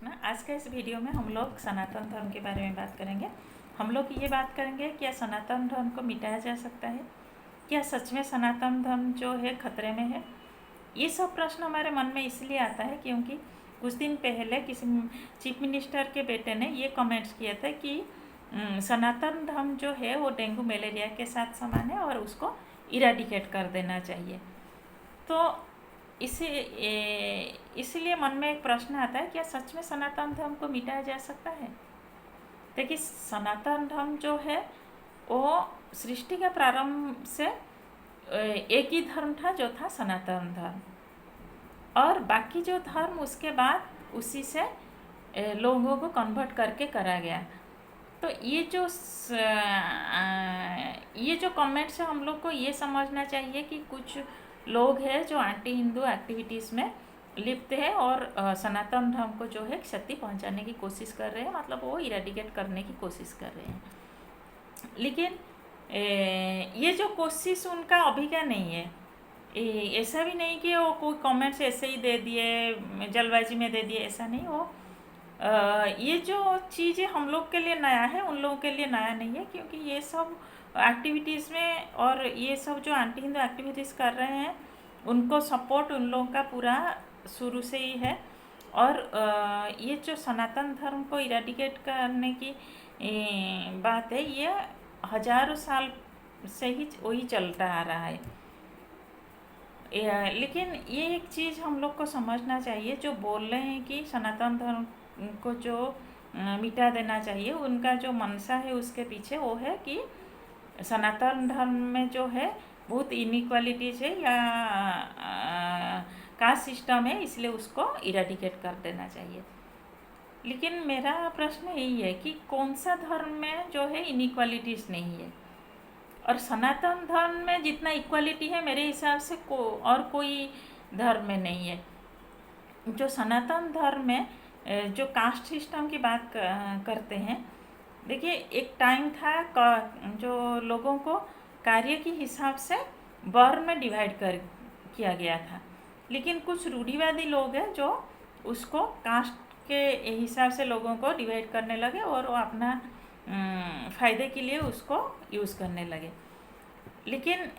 कृष्णा। आज का इस वीडियो में हम लोग सनातन धर्म के बारे में बात करेंगे। हम लोग ये बात करेंगे क्या सनातन धर्म को मिटाया जा सकता है, क्या सच में सनातन धर्म जो है खतरे में है। ये सब प्रश्न हमारे मन में इसलिए आता है क्योंकि कुछ दिन पहले किसी चीफ मिनिस्टर के बेटे ने ये कमेंट्स किया था कि सनातन धर्म जो है वो डेंगू मलेरिया के साथ समान है और उसको इरेडिकेट कर देना चाहिए। तो इसलिए मन में एक प्रश्न आता है, क्या सच में सनातन धर्म को मिटाया जा सकता है। देखिए, सनातन धर्म जो है वो सृष्टि के प्रारंभ से एक ही धर्म था जो था सनातन धर्म, और बाकी जो धर्म उसके बाद उसी से लोगों को कन्वर्ट करके करा गया। तो ये जो कमेंट्स है, हम लोग को ये समझना चाहिए कि कुछ लोग हैं जो एंटी हिंदू एक्टिविटीज़ में लिप्त है और सनातन धर्म को जो है क्षति पहुंचाने की कोशिश कर रहे हैं, मतलब वो इरेडिकेट करने की कोशिश कर रहे हैं। लेकिन ये जो कोशिश उनका अभी का नहीं है। ऐसा भी नहीं कि वो कोई कमेंट्स ऐसे ही दे दिए, जल्दबाजी में दे दिए, ऐसा नहीं। वो ये जो चीज़ें हम लोग के लिए नया है, उन लोगों के लिए नया नहीं है, क्योंकि ये सब एक्टिविटीज़ में और ये सब जो एंटी हिंदू एक्टिविटीज़ कर रहे हैं उनको सपोर्ट उन लोगों का पूरा शुरू से ही है। और ये जो सनातन धर्म को इरेडिकेट करने की बात है, ये हजारों साल से ही वही चलता आ रहा है। लेकिन ये एक चीज़ हम लोग को समझना चाहिए, जो बोल रहे हैं कि सनातन धर्म को जो मिटा देना चाहिए, उनका जो मंशा है उसके पीछे वो है कि सनातन धर्म में जो है बहुत इनइक्वालिटीज़ है या कास्ट सिस्टम है, इसलिए उसको इरेडिकेट कर देना चाहिए। लेकिन मेरा प्रश्न यही है कि कौन सा धर्म में जो है इनइक्वालिटीज़ नहीं है, और सनातन धर्म में जितना इक्वालिटी है मेरे हिसाब से और कोई धर्म में नहीं है। जो सनातन धर्म में जो कास्ट सिस्टम की बात करते हैं, देखिए एक टाइम था जो लोगों को कार्य के हिसाब से वर्ण में डिवाइड किया गया था। लेकिन कुछ रूढ़िवादी लोग हैं जो उसको कास्ट के हिसाब से लोगों को डिवाइड करने लगे और वो अपना फ़ायदे के लिए उसको यूज़ करने लगे। लेकिन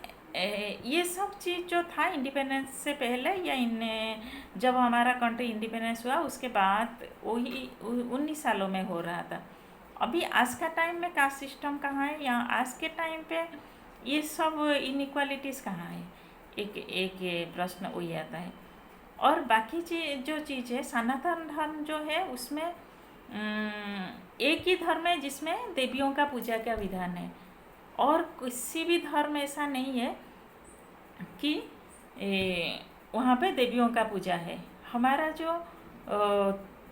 ये सब चीज़ जो था इंडिपेंडेंस से पहले या जब हमारा कंट्री इंडिपेंडेंस हुआ उसके बाद वही 19 सालों में हो रहा था। अभी आज का टाइम में कास्ट सिस्टम कहाँ है, या आज के टाइम पे ये सब इनइक्वालिटीज़ कहाँ है, एक प्रश्न वही आता है। और बाकी जो चीज़ है, सनातन धर्म जो है उसमें एक ही धर्म है जिसमें देवियों का पूजा का विधान है, और किसी भी धर्म ऐसा नहीं है कि वहाँ पे देवियों का पूजा है। हमारा जो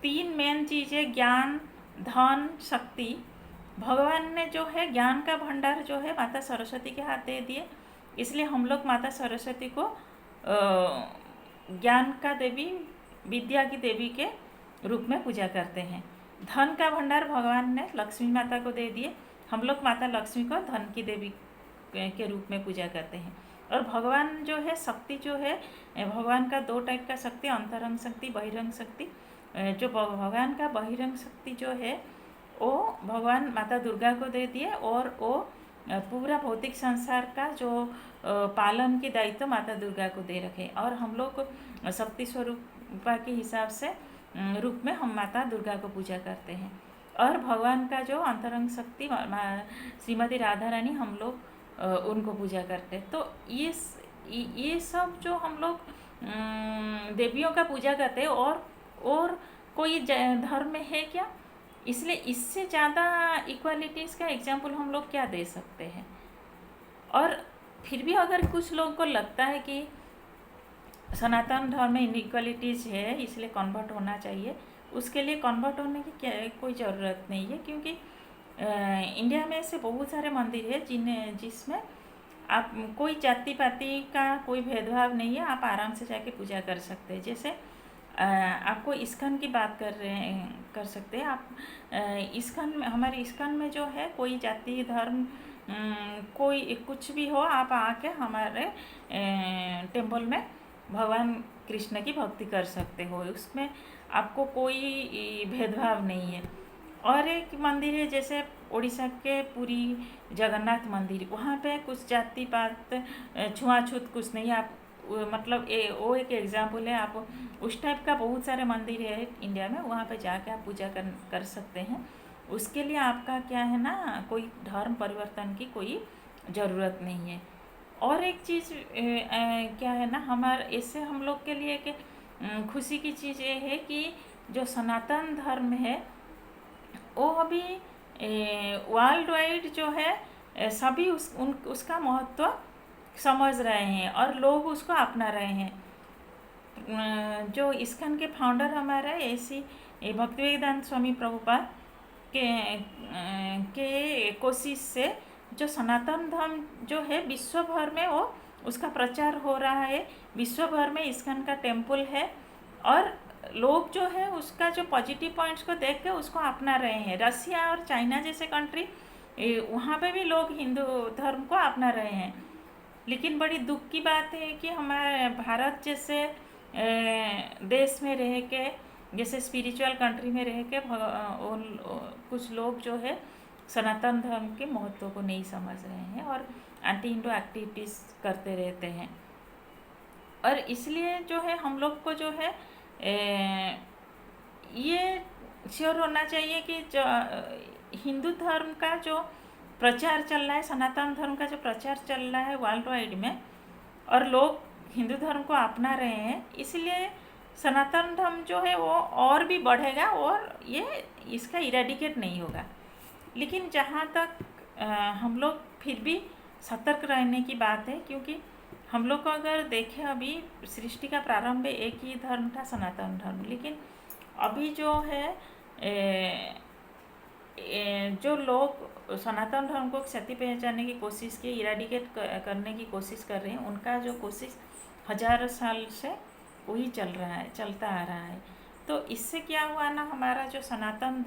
3 मेन चीज़ है, ज्ञान, धन, शक्ति। भगवान ने जो है ज्ञान का भंडार जो है माता सरस्वती के हाथ दे दिए, इसलिए हम लोग माता सरस्वती को ज्ञान का देवी, विद्या की देवी के रूप में पूजा करते हैं। धन का भंडार भगवान ने लक्ष्मी माता को दे दिए, हम लोग माता लक्ष्मी को धन की देवी के रूप में पूजा करते हैं। और भगवान जो है शक्ति जो है, भगवान का 2 टाइप का शक्ति, अंतरंग शक्ति, बहिरंग शक्ति। जो भगवान का बहिरंग शक्ति जो है वो भगवान माता दुर्गा को दे दिए, और वो पूरा भौतिक संसार का जो पालन की दायित्व माता दुर्गा को दे रखे, और हम लोग शक्ति स्वरूपा के हिसाब से रूप में हम माता दुर्गा को पूजा करते हैं। और भगवान का जो अंतरंग शक्ति श्रीमती राधा रानी, हम लोग उनको पूजा करते हैं। तो ये सब जो हम लोग देवियों का पूजा करते हैं, और कोई धर्म में है क्या? इसलिए इससे ज़्यादा इक्वालिटीज़ का एग्जाम्पल हम लोग क्या दे सकते हैं। और फिर भी अगर कुछ लोगों को लगता है कि सनातन धर्म में इनइक्वालिटीज़ है इसलिए कन्वर्ट होना चाहिए, उसके लिए कन्वर्ट होने की कोई ज़रूरत नहीं है, क्योंकि इंडिया में ऐसे बहुत सारे मंदिर है जिसमें आप कोई जाति पाति का कोई भेदभाव नहीं है, आप आराम से जाके पूजा कर सकते हैं। जैसे आपको इस्कॉन की बात कर सकते हैं आप। इस्कॉन में, हमारे इस्कॉन में जो है कोई जाति धर्म कोई कुछ भी हो, आप आके हमारे टेम्पल में भगवान कृष्ण की भक्ति कर सकते हो। उसमें आपको कोई भेदभाव नहीं है। और एक मंदिर है जैसे उड़ीसा के पुरी जगन्नाथ मंदिर, वहाँ पे कुछ जाति पात छुआछूत कुछ नहीं। आप मतलब वो एक एग्जाम्पल है। आप उस टाइप का बहुत सारे मंदिर है इंडिया में, वहाँ पे जाके आप पूजा कर सकते हैं। उसके लिए आपका क्या है ना, कोई धर्म परिवर्तन की कोई ज़रूरत नहीं है। और एक चीज़ क्या है ना, हमारे इससे हम लोग के लिए एक खुशी की चीज़ ये है कि जो सनातन धर्म है वो अभी वर्ल्ड वाइड जो है सभी उसका महत्व समझ रहे हैं और लोग उसको अपना रहे हैं। जो इस्कॉन के फाउंडर हमारे ऐसी भक्तिवेदांत स्वामी प्रभुपाद के कोशिश से जो सनातन धर्म जो है विश्व भर में वो उसका प्रचार हो रहा है। विश्व भर में इस्कॉन का टेम्पल है और लोग जो है उसका जो पॉजिटिव पॉइंट्स को देख के उसको अपना रहे हैं। रसिया और चाइना जैसे कंट्री, वहाँ पे भी लोग हिंदू धर्म को अपना रहे हैं। लेकिन बड़ी दुख की बात है कि हमारे भारत जैसे देश में रह के, जैसे स्पिरिचुअल कंट्री में रह के कुछ लोग जो है सनातन धर्म के महत्व को नहीं समझ रहे हैं और एंटी हिंदू एक्टिविटीज़ करते रहते हैं। और इसलिए जो है हम लोग को जो है ये श्योर होना चाहिए कि जो हिंदू धर्म का जो प्रचार चल रहा है, सनातन धर्म का जो प्रचार चल रहा है वर्ल्ड वाइड में, और लोग हिंदू धर्म को अपना रहे हैं, इसलिए सनातन धर्म जो है वो और भी बढ़ेगा और ये इसका इरेडिकेट नहीं होगा। लेकिन जहाँ तक हम लोग फिर भी सतर्क रहने की बात है, क्योंकि हम लोग को अगर देखें अभी सृष्टि का प्रारंभ एक ही धर्म था, सनातन धर्म। लेकिन अभी जो है जो लोग सनातन धर्म को क्षति पहुंचाने की कोशिश की, इरेडिकेट करने की कोशिश कर रहे हैं, उनका जो कोशिश हजारों साल से वही चलता आ रहा है। तो इससे क्या हुआ ना, हमारा जो सनातन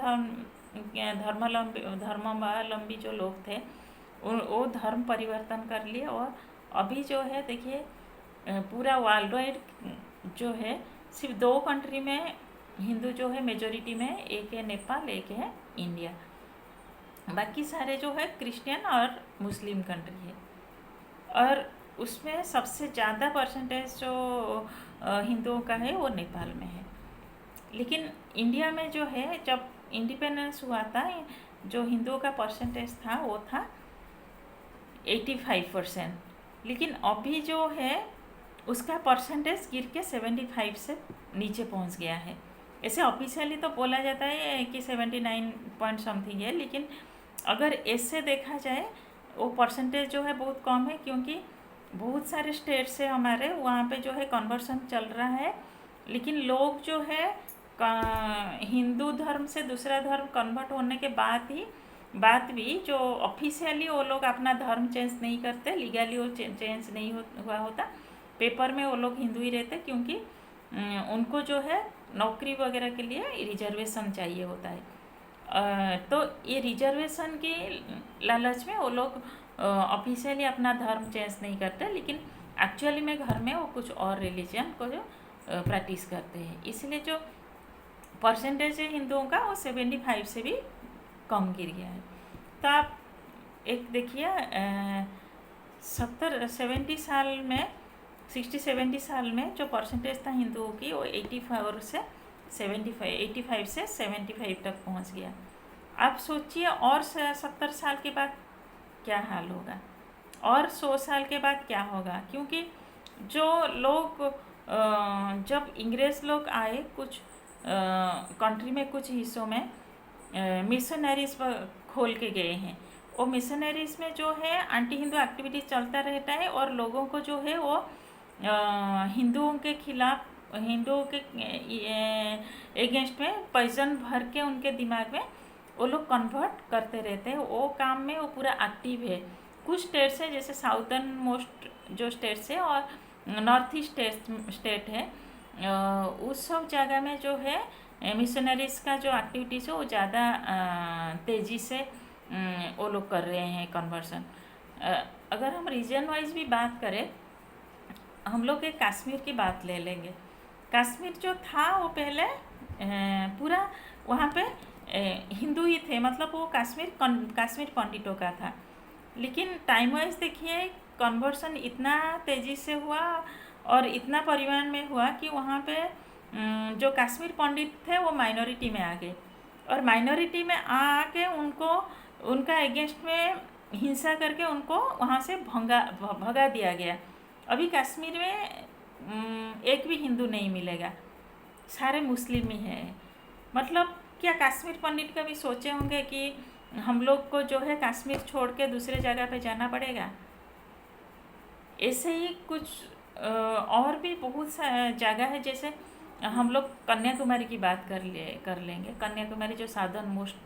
धर्मावलंबी जो लोग थे वो धर्म परिवर्तन कर लिए। और अभी जो है देखिए पूरा वर्ल्ड वाइड जो है सिर्फ 2 कंट्री में हिंदू जो है मेजोरिटी में, एक है नेपाल, एक है इंडिया। बाकी सारे जो है क्रिश्चियन और मुस्लिम कंट्री है। और उसमें सबसे ज़्यादा परसेंटेज जो हिंदुओं का है वो नेपाल में है। लेकिन इंडिया में जो है जब इंडिपेंडेंस हुआ था, जो हिंदुओं का परसेंटेज था वो था 85%। लेकिन अभी जो है उसका परसेंटेज गिर के 75 से नीचे पहुंच गया है। ऐसे ऑफिशियली तो बोला जाता है कि 79 पॉइंट समथिंग है, लेकिन अगर ऐसे देखा जाए वो परसेंटेज जो है बहुत कम है, क्योंकि बहुत सारे स्टेट से हमारे वहाँ पे जो है कन्वर्सन चल रहा है। लेकिन लोग जो है हिंदू धर्म से दूसरा धर्म कन्वर्ट होने के बाद भी जो ऑफिशियली वो लोग अपना धर्म चेंज नहीं करते, लीगली वो चेंज नहीं हुआ होता, पेपर में वो लोग हिंदू ही रहते, क्योंकि उनको जो है नौकरी वगैरह के लिए रिजर्वेशन चाहिए होता है। तो ये रिजर्वेशन की लालच में वो लोग ऑफिशियली अपना धर्म चेंज नहीं करते, लेकिन एक्चुअली में घर में वो कुछ और रिलीजन को जो प्रैक्टिस करते हैं। इसलिए जो परसेंटेज है हिंदुओं का वो 75 से भी कम गिर गया है। तो आप एक देखिए 70 साल में 60-70 साल में जो परसेंटेज था हिंदुओं की वो 85 से 75 तक पहुंच गया। आप सोचिए और 70 साल के बाद क्या हाल होगा, और 100 साल के बाद क्या होगा। क्योंकि जो लोग जब अंग्रेज़ लोग आए कुछ कंट्री में, कुछ हिस्सों में मिशनरीज खोल के गए हैं, वो मिशनरीज में जो है एंटी हिंदू एक्टिविटीज चलता रहता है और लोगों को जो है वो हिंदुओं के खिलाफ, हिंदुओं के एगेंस्ट में पॉइजन भर के उनके दिमाग में वो लोग कन्वर्ट करते रहते हैं। वो काम में वो पूरा एक्टिव है। कुछ स्टेट्स है जैसे साउदर्न मोस्ट जो स्टेट्स है और नॉर्थ ईस्ट स्टेट है, उस सब जगह में जो है मिशनरीज का जो एक्टिविटीज़ है वो ज़्यादा तेज़ी से वो लोग कर रहे हैं कन्वर्सन। अगर हम रीजन वाइज भी बात करें, हम लोग एक कश्मीर की बात ले लेंगे। कश्मीर जो था वो पहले पूरा वहाँ पे हिंदू ही थे, मतलब वो कश्मीर पंडितों का था। लेकिन टाइम वाइज देखिए कन्वर्सन इतना तेज़ी से हुआ और इतना परिमाण में हुआ कि वहाँ पे जो कश्मीर पंडित थे वो माइनॉरिटी में आ गए, और माइनॉरिटी में आके उनको उनका अगेंस्ट में हिंसा करके उनको वहाँ से भगा दिया गया। अभी कश्मीर में एक भी हिंदू नहीं मिलेगा, सारे मुस्लिम ही हैं। मतलब क्या कश्मीर पंडित कभी सोचे होंगे कि हम लोग को जो है कश्मीर छोड़ के दूसरे जगह पे जाना पड़ेगा? ऐसे ही कुछ और भी बहुत सा जगह है, जैसे हम लोग कन्याकुमारी की बात कर लेंगे। कन्याकुमारी जो साउदर्न मोस्ट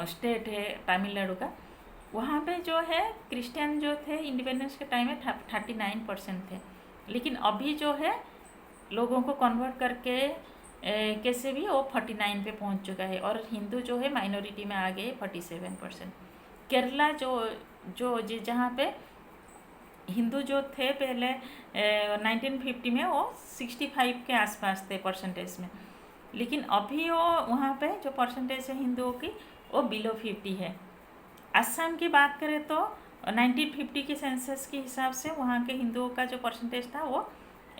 स्टेट है तमिलनाडु का, वहाँ पे जो है क्रिश्चियन जो थे इंडिपेंडेंस के टाइम में 39% थे, लेकिन अभी जो है लोगों को कन्वर्ट करके कैसे भी वो 49 पे पहुँच चुका है, और हिंदू जो है माइनॉरिटी में आ गए 47%। केरला जो जहाँ पे हिंदू जो थे पहले 1950 में वो 65 के आसपास थे परसेंटेज में, लेकिन अभी वो वहाँ पे जो परसेंटेज है हिंदुओं की वो बिलो 50 है। असम की बात करें तो 1950 के सेंसस के हिसाब से वहाँ के हिंदुओं का जो परसेंटेज था वो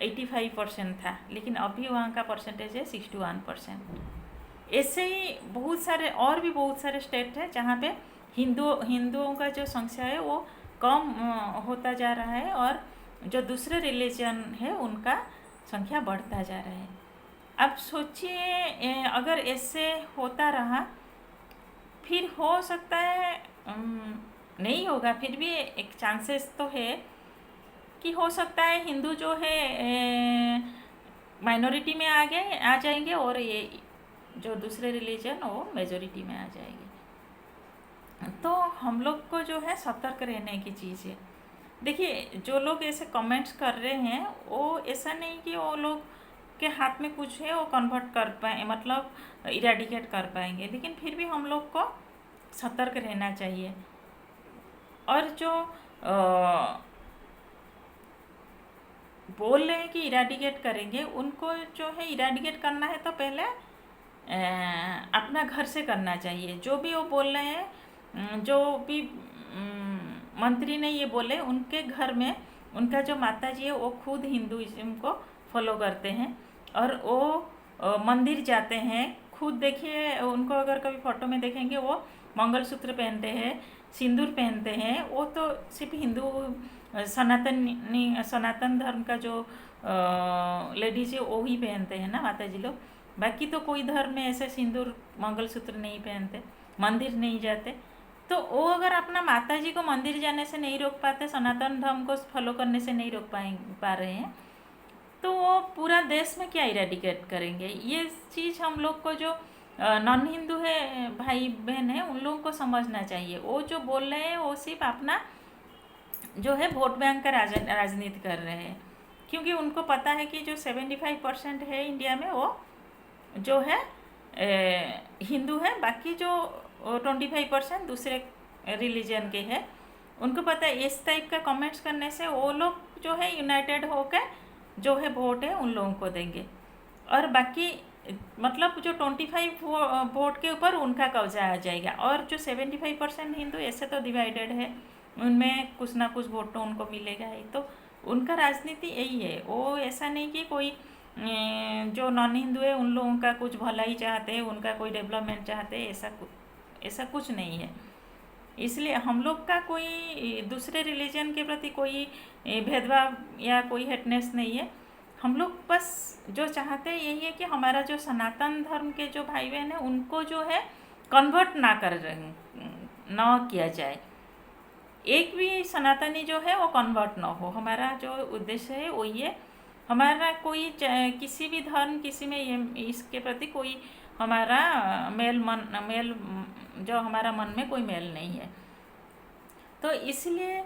85% था, लेकिन अभी वहाँ का परसेंटेज है 61%। ऐसे ही बहुत सारे स्टेट है जहाँ पे हिंदुओं का जो संख्या है वो कम होता जा रहा है, और जो दूसरे रिलीजन है उनका संख्या बढ़ता जा रहा है। अब सोचिए अगर ऐसे होता रहा फिर हो सकता है नहीं होगा, फिर भी एक चांसेस तो है कि हो सकता है हिंदू जो है माइनॉरिटी में आ जाएंगे और ये जो दूसरे रिलीजन वो मेजॉरिटी में आ जाएंगे। तो हम लोग को जो है सतर्क रहने की चीज़ है। देखिए जो लोग ऐसे कमेंट्स कर रहे हैं वो ऐसा नहीं कि वो लोग के हाथ में कुछ है वो कन्वर्ट कर पाए, मतलब इरेडिकेट कर पाएंगे, लेकिन फिर भी हम लोग को सतर्क रहना चाहिए। और जो बोल रहे हैं कि इरेडिकेट करेंगे, उनको जो है इरेडिकेट करना है तो पहले अपना घर से करना चाहिए। जो भी वो बोल रहे हैं, जो भी मंत्री ने ये बोले, उनके घर में उनका जो माता जी है वो खुद हिंदुइज्म को फॉलो करते हैं और वो मंदिर जाते हैं। खुद देखिए उनको अगर कभी फ़ोटो में देखेंगे वो मंगलसूत्र पहनते हैं, सिंदूर पहनते हैं। वो तो सिर्फ हिंदू सनातन धर्म का जो लेडीज है वो ही पहनते हैं ना माता जी लोग, बाकी तो कोई धर्म में ऐसे सिंदूर मंगलसूत्र नहीं पहनते, मंदिर नहीं जाते। तो वो अगर अपना माता जी को मंदिर जाने से नहीं रोक पाते, सनातन धर्म को फॉलो करने से नहीं रोक पा रहे हैं, तो वो पूरा देश में क्या इरेडिकेट करेंगे? ये चीज़ हम लोग को जो नॉन हिंदू है भाई बहन है उन लोगों को समझना चाहिए। वो जो बोल रहे हैं वो सिर्फ अपना जो है वोट बैंक का राजनीति कर रहे हैं, क्योंकि उनको पता है कि जो 75% है इंडिया में वो जो है हिंदू है, बाकी जो 25% दूसरे रिलीजन के हैं। उनको पता है इस टाइप का कमेंट्स करने से वो लोग जो है यूनाइटेड होकर जो है वोट है उन लोगों को देंगे, और बाकी मतलब जो 25 वोट के ऊपर उनका कब्जा आ जाएगा। और जो 75% हिंदू ऐसे तो डिवाइडेड है, उनमें कुछ ना कुछ वोट तो उनको मिलेगा ही। तो उनका राजनीति यही है। वो ऐसा नहीं कि कोई जो नॉन हिंदू है उन लोगों का कुछ भलाई चाहते हैं, उनका कोई डेवलपमेंट चाहते हैं, ऐसा कुछ नहीं है। इसलिए हम लोग का कोई दूसरे रिलीजन के प्रति कोई भेदभाव या कोई हेटनेस नहीं है। हम लोग बस जो चाहते हैं यही है कि हमारा जो सनातन धर्म के जो भाई बहन हैं उनको जो है कन्वर्ट ना किया जाए। एक भी सनातनी जो है वो कन्वर्ट ना हो। हमारा जो उद्देश्य है वही है। हमारा कोई किसी भी धर्म किसी में इसके प्रति कोई हमारा मेल जो हमारा मन में कोई मेल नहीं है। तो इसलिए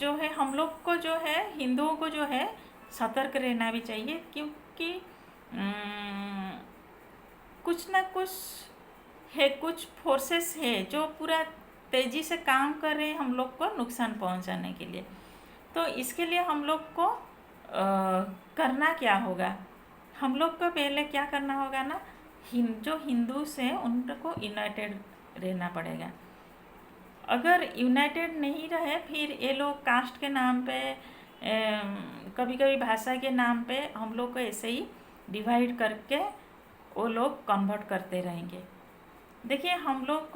जो है हम लोग को जो है हिंदुओं को जो है सतर्क रहना भी चाहिए, क्योंकि कुछ ना कुछ है, कुछ फोर्सेस है जो पूरा तेज़ी से काम कर रहे हैं हम लोग को नुकसान पहुंचाने के लिए। तो इसके लिए हम लोग को करना क्या होगा? हम लोग को पहले क्या करना होगा ना, जो हिंदूस हैं उनको यूनाइटेड रहना पड़ेगा। अगर यूनाइटेड नहीं रहे फिर ये लोग कास्ट के नाम पे, कभी कभी भाषा के नाम पे हम लोग को ऐसे ही डिवाइड करके वो लोग कन्वर्ट करते रहेंगे। देखिए हम लोग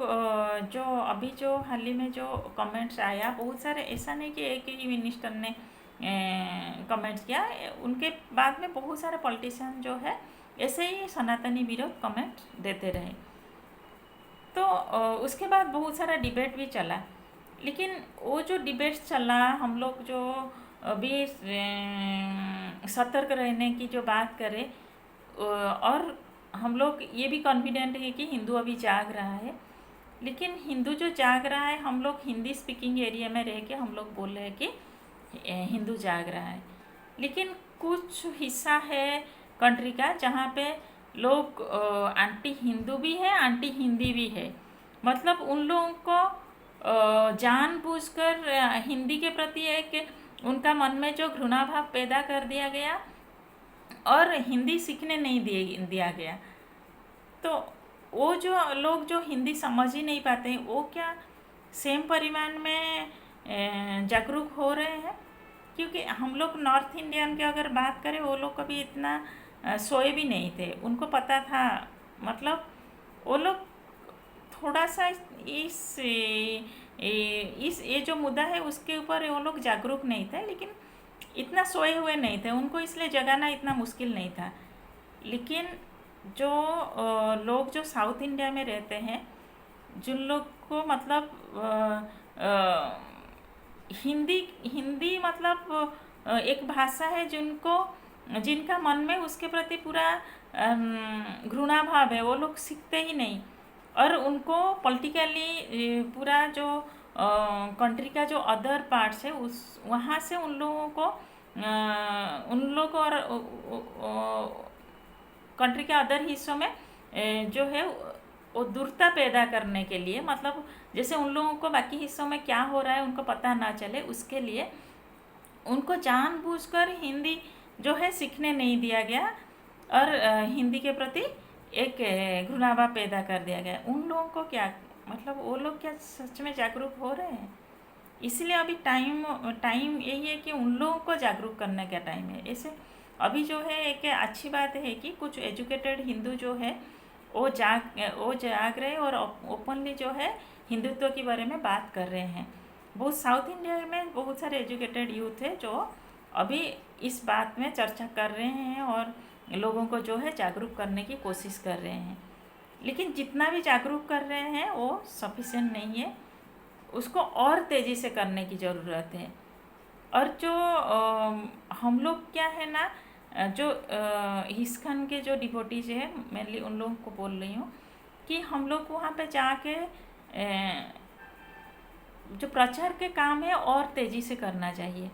जो अभी जो हाल ही में जो कमेंट्स आया, बहुत सारे, ऐसा नहीं कि एक ही मिनिस्टर ने कमेंट्स किया, उनके बाद में बहुत सारे पॉलिटिशियन जो है ऐसे ही सनातनी विरोध कमेंट देते रहे। तो उसके बाद बहुत सारा डिबेट भी चला, लेकिन वो जो डिबेट चला, हम लोग जो अभी सतर्क रहने की जो बात करें, और हम लोग ये भी कॉन्फिडेंट है कि हिंदू अभी जाग रहा है। लेकिन हिंदू जो जाग रहा है, हम लोग हिंदी स्पीकिंग एरिया में रह के हम लोग बोल रहे हैं कि हिंदू जाग रहा है, लेकिन कुछ हिस्सा है कंट्री का जहाँ पे लोग एंटी हिंदू भी है, एंटी हिंदी भी है। मतलब उन लोगों को जानबूझकर हिंदी के प्रति एक उनका मन में जो घृणा भाव पैदा कर दिया गया और हिंदी सीखने नहीं दिया गया। तो वो जो लोग जो हिंदी समझ ही नहीं पाते हैं, वो क्या सेम परिमाण में जागरूक हो रहे हैं? क्योंकि हम लोग नॉर्थ इंडियन की अगर बात करें, वो लोग कभी इतना सोए भी नहीं थे, उनको पता था। मतलब वो लोग थोड़ा सा इस ये जो मुद्दा है उसके ऊपर वो लोग जागरूक नहीं थे, लेकिन इतना सोए हुए नहीं थे, उनको इसलिए जगाना इतना मुश्किल नहीं था। लेकिन जो लोग जो साउथ इंडिया में रहते हैं, जिन लोग को मतलब हिंदी मतलब एक भाषा है जिनका मन में उसके प्रति पूरा घृणा भाव है, वो लोग सीखते ही नहीं। और उनको पॉलिटिकली पूरा जो कंट्री का जो अदर पार्ट्स है उस वहाँ से उन लोगों और कंट्री के अदर हिस्सों में जो है वो दूरता पैदा करने के लिए, मतलब जैसे उन लोगों को बाकी हिस्सों में क्या हो रहा है उनको पता ना चले, उसके लिए उनको जानबूझकर हिंदी जो है सीखने नहीं दिया गया और हिंदी के प्रति एक घृणाभाव पैदा कर दिया गया। उन लोगों को क्या, मतलब वो लोग क्या सच में जागरूक हो रहे हैं? इसलिए अभी टाइम यही है कि उन लोगों को जागरूक करने का टाइम है। ऐसे अभी जो है एक अच्छी बात है कि कुछ एजुकेटेड हिंदू जो है वो जाग रहे और ओपनली जो है हिंदुत्व के बारे में बात कर रहे हैं। बहुत साउथ इंडिया में बहुत सारे एजुकेटेड यूथ है जो अभी इस बात में चर्चा कर रहे हैं और लोगों को जो है जागरूक करने की कोशिश कर रहे हैं। लेकिन जितना भी जागरूक कर रहे हैं वो सफिशिएंट नहीं है, उसको और तेज़ी से करने की ज़रूरत है। और जो हम लोग क्या है ना, जो हिस्खन के जो डिवोटीज हैं, मेनली उन लोगों को बोल रही हूँ कि हम लोग वहाँ पे जाके जो प्रचार के काम है और तेज़ी से करना चाहिए।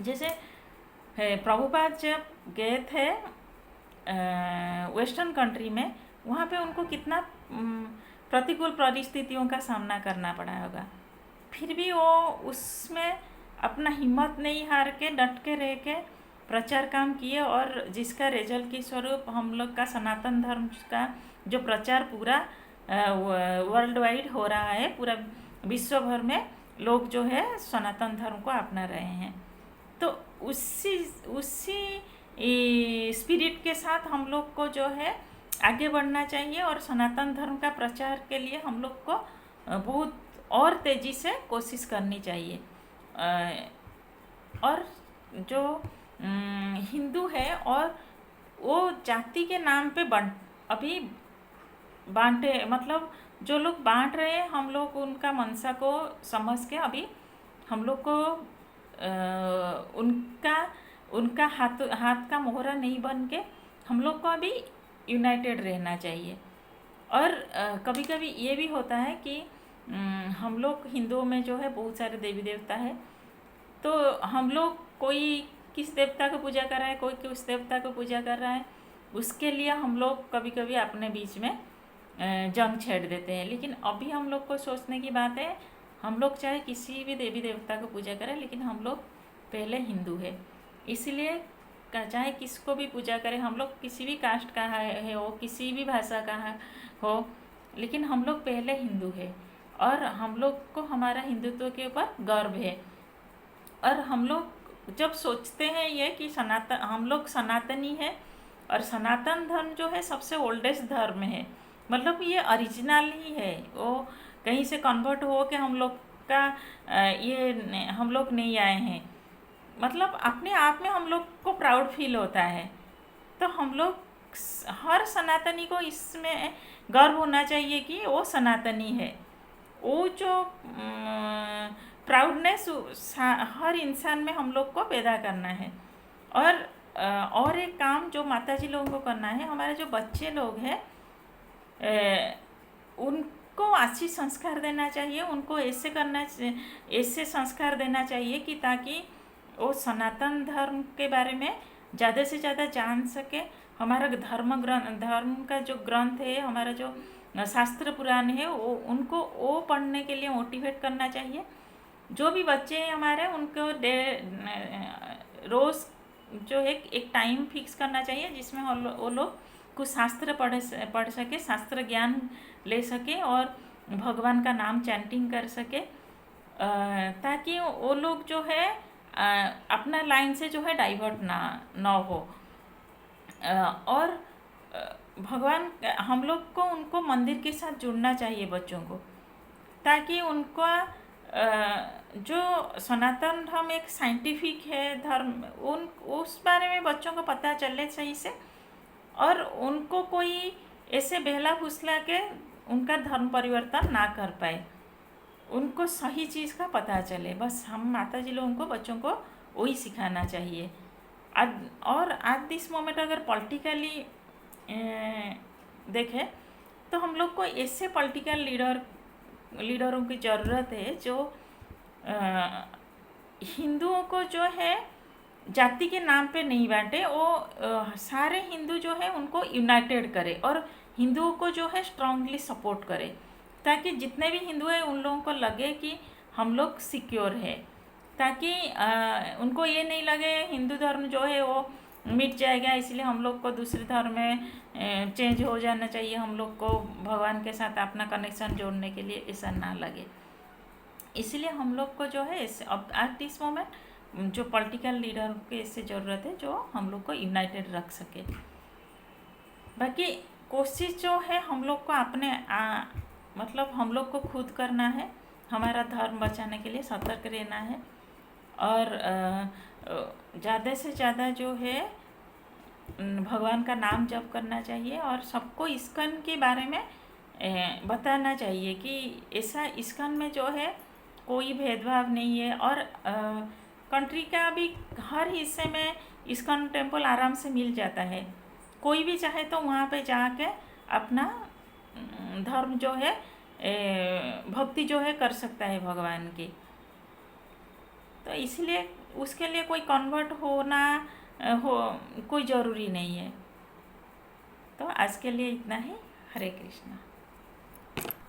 जैसे प्रभुपाद जब गए थे वेस्टर्न कंट्री में, वहाँ पे उनको कितना प्रतिकूल परिस्थितियों का सामना करना पड़ा होगा, फिर भी वो उसमें अपना हिम्मत नहीं हार के डट के रह के प्रचार काम किए, और जिसका रिजल्ट के स्वरूप हम लोग का सनातन धर्म का जो प्रचार पूरा वर्ल्ड वाइड हो रहा है, पूरा विश्व भर में लोग जो है सनातन धर्म को अपना रहे हैं। तो उसी स्पिरिट के साथ हम लोग को जो है आगे बढ़ना चाहिए और सनातन धर्म का प्रचार के लिए हम लोग को बहुत और तेज़ी से कोशिश करनी चाहिए। और जो हिंदू है और वो जाति के नाम पे अभी बांटे, मतलब जो लोग बांट रहे हैं, हम लोग उनका मनसा को समझ के अभी हम लोग को उनका हाथ का मोहरा नहीं बन के हम लोग को अभी यूनाइटेड रहना चाहिए। और कभी कभी ये भी होता है कि हम लोग हिंदुओं में जो है बहुत सारे देवी देवता है, तो हम लोग कोई किस देवता को पूजा कर रहा है, कोई किस देवता को पूजा कर रहा है, उसके लिए हम लोग कभी कभी अपने बीच में जंग छेड़ देते हैं। लेकिन अभी हम लोग को सोचने की बात है, हम लोग चाहे किसी भी देवी देवता को पूजा करें, लेकिन हम लोग पहले हिंदू है। इसलिए चाहे किसको भी पूजा करें, हम लोग किसी भी कास्ट का है हो, किसी भी भाषा का हो, लेकिन हम लोग पहले हिंदू है और हम लोग को हमारा हिंदुत्व के ऊपर गर्व है। और हम लोग जब सोचते हैं ये कि हम लोग सनातनी है और सनातन धर्म जो है सबसे ओल्डेस्ट धर्म है, मतलब ये ओरिजिनल ही है, वो कहीं से कन्वर्ट हो के हम लोग का ये हम लोग नहीं आए हैं, मतलब अपने आप में हम लोग को प्राउड फील होता है। तो हम लोग हर सनातनी को इसमें गर्व होना चाहिए कि वो सनातनी है। वो जो प्राउडनेस हर इंसान में हम लोग को पैदा करना है। और एक काम जो माताजी लोगों को करना है, हमारे जो बच्चे लोग हैं उनको अच्छी संस्कार देना चाहिए, उनको ऐसे संस्कार देना चाहिए कि ताकि वो सनातन धर्म के बारे में ज़्यादा से ज़्यादा जान सके। हमारा धर्म का जो ग्रंथ है, हमारा जो शास्त्र पुराण है, वो पढ़ने के लिए मोटिवेट करना चाहिए। जो भी बच्चे हैं हमारे, उनको रोज़ जो है एक टाइम फिक्स करना चाहिए जिसमें वो लोग कुछ शास्त्र पढ़ सके, शास्त्र ज्ञान ले सके और भगवान का नाम चैंटिंग कर सके, ताकि वो लोग जो है अपना लाइन से जो है डाइवर्ट ना हो। और भगवान हम लोग को उनको मंदिर के साथ जुड़ना चाहिए बच्चों को, ताकि उनका जो सनातन धर्म एक साइंटिफिक है धर्म, उस बारे में बच्चों को पता चले सही से, और उनको कोई ऐसे बहला फुसला के उनका धर्म परिवर्तन ना कर पाए, उनको सही चीज़ का पता चले। बस हम माताजी लोगों को बच्चों को वही सिखाना चाहिए। और एट दिस मोमेंट अगर पॉलिटिकली देखें तो हम लोग को ऐसे पॉलिटिकल लीडरों की ज़रूरत है जो हिंदुओं को जो है जाति के नाम पे नहीं बांटे, वो सारे हिंदू जो है उनको यूनाइटेड करे और हिंदुओं को जो है स्ट्रांगली सपोर्ट करे, ताकि जितने भी हिंदू हैं उन लोगों को लगे कि हम लोग सिक्योर है, ताकि उनको ये नहीं लगे हिंदू धर्म जो है वो मिट जाएगा, इसलिए हम लोग को दूसरे धर्म में चेंज हो जाना चाहिए, हम लोग को भगवान के साथ अपना कनेक्शन जोड़ने के लिए ऐसा ना लगे। इसलिए हम लोग को जो है अब एट दिस मोमेंट जो पॉलिटिकल लीडर की इससे ज़रूरत है जो हम लोग को यूनाइटेड रख सके। बाकी कोशिश जो है हम लोग को अपने मतलब हम लोग को खुद करना है, हमारा धर्म बचाने के लिए सतर्क रहना है, और ज़्यादा से ज़्यादा जो है भगवान का नाम जप करना चाहिए, और सबको इस्कॉन के बारे में बताना चाहिए कि ऐसा इस्कॉन में जो है कोई भेदभाव नहीं है, और कंट्री का भी हर हिस्से में इस्कॉन टेम्पल आराम से मिल जाता है, कोई भी चाहे तो वहाँ पे जाके अपना धर्म जो है भक्ति जो है कर सकता है भगवान की। तो इसलिए उसके लिए कोई कन्वर्ट होना कोई ज़रूरी नहीं है। तो आज के लिए इतना ही। हरे कृष्णा।